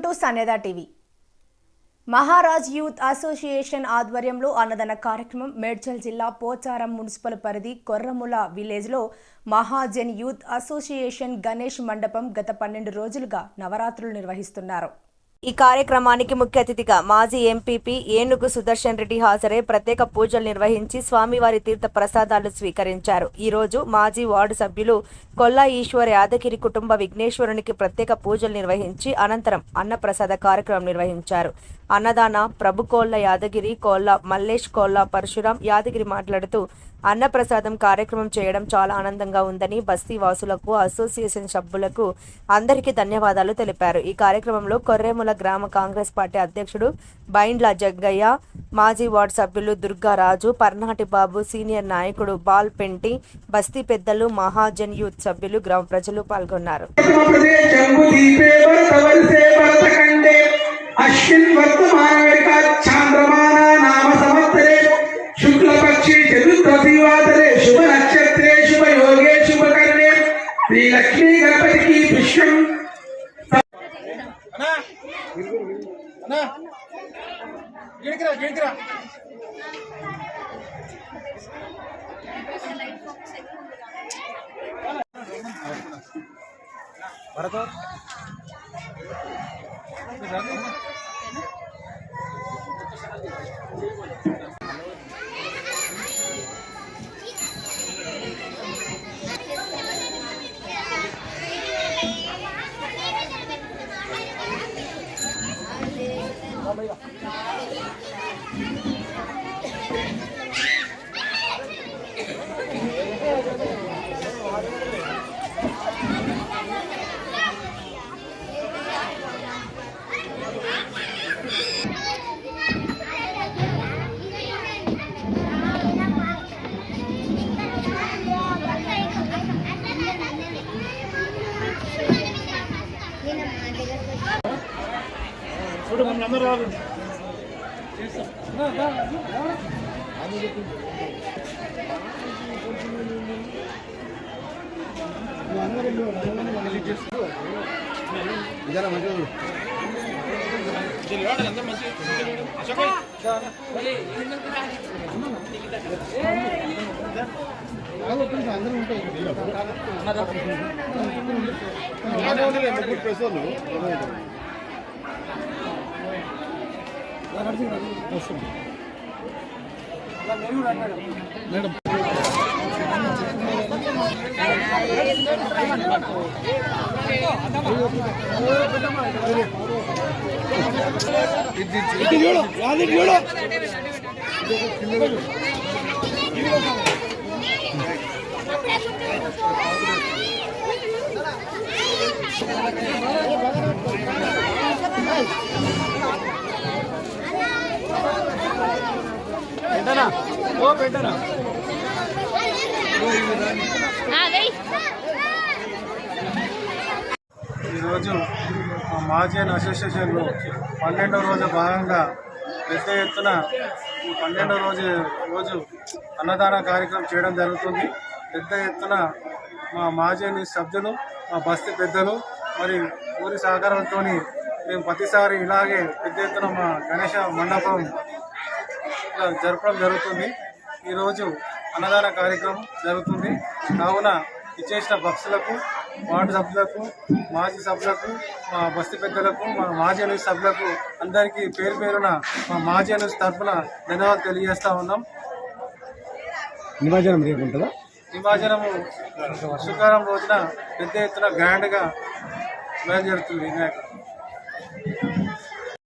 To సనేదా TV. Maharaj youth association ఆధ్వర్యంలో అన్నదాన కార్యక్రమం మేడ్చల్ జిల్లా పోచారం మున్సిపల్ పరిధి కొర్రముల విలేజ్లో మహాజన్ యూత్ అసోసియేషన్ గణేష్ మండపం గత 12 రోజులుగా నవరాత్రులు నిర్వహిస్తున్నారు. ఈ కార్యక్రమానికి ముఖ్య అతిథిగా మాజీ ఎంపీపీ ఏనుగు సుదర్శన్ రెడ్డి హాజరై ప్రత్యేక పూజలు నిర్వహించి స్వామివారి తీర్థ ప్రసాదాలు స్వీకరించారు. ఈ రోజు మాజీ వార్డు సభ్యులు కొల్లా ఈశ్వర్ యాదగిరి కుటుంబ విఘ్నేశ్వరునికి ప్రత్యేక పూజలు నిర్వహించి అనంతరం అన్నప్రసాద కార్యక్రమం నిర్వహించారు. అన్నదాన ప్రభు కోళ్ల యాదగిరి, కోళ్ల మల్లేష్, కోళ్ల పరశురాం యాదగిరి మాట్లాడుతూ అన్నప్రసాదం కార్యక్రమం చేయడం చాలా ఆనందంగా ఉందని బస్తీ వాసులకు, అసోసియేషన్ సభ్యులకు అందరికీ ధన్యవాదాలు తెలిపారు. ఈ కార్యక్రమంలో కొర్రెముల గ్రామ కాంగ్రెస్ పార్టీ అధ్యక్షుడు బైండ్ల జగ్గయ్య, మాజీ వార్డు సభ్యులు దుర్గారాజు, పర్నాటి బాబు, సీనియర్ నాయకుడు బాల్ పెంటి, బస్తీ పెద్దలు, మహాజన్ యూత్ సభ్యులు, గ్రామ ప్రజలు పాల్గొన్నారు. शुभ नक्षत्रे शुभ योगे शुभ करणे श्री लक्ष्मी गणपति की पुष्पम అందరూ రాదు అందరూ ఉంటాయి. మేడం ఈరోజు మహాజన్ అసోసియేషన్లో 12వ రోజు భాగంగా పెద్ద ఎత్తున 12వ రోజు అన్నదాన కార్యక్రమం చేయడం జరుగుతుంది. పెద్ద ఎత్తున మా మహాజన్ సభ్యులు, మా బస్తీ పెద్దలు మరి ఊరి సహకారంతో మేము ప్రతిసారి ఇలాగే పెద్ద ఎత్తున మా గణేష మండపం జరపడం జరుగుతుంది. ఈరోజు అన్నదాన కార్యక్రమం జరుగుతుంది. కావున ఇచ్చేసిన భక్తులకు, వార్డు సభ్యులకు, మాజీ సభ్యులకు, మా బస్తీ పెద్దలకు, మా మాజీ న్యూస్ సభ్యులకు అందరికీ పేరు పేరున మా మాజీ న్యూస్ తరఫున ధన్యవాదాలు తెలియజేస్తూ ఉన్నాం. నిమజ్జనం రేపుంటుందా? నిమజ్జనము శుక్రవారం రోజున పెద్ద ఎత్తున గ్రాండ్గా బయలుదేరుతుంది వినాయకుడు.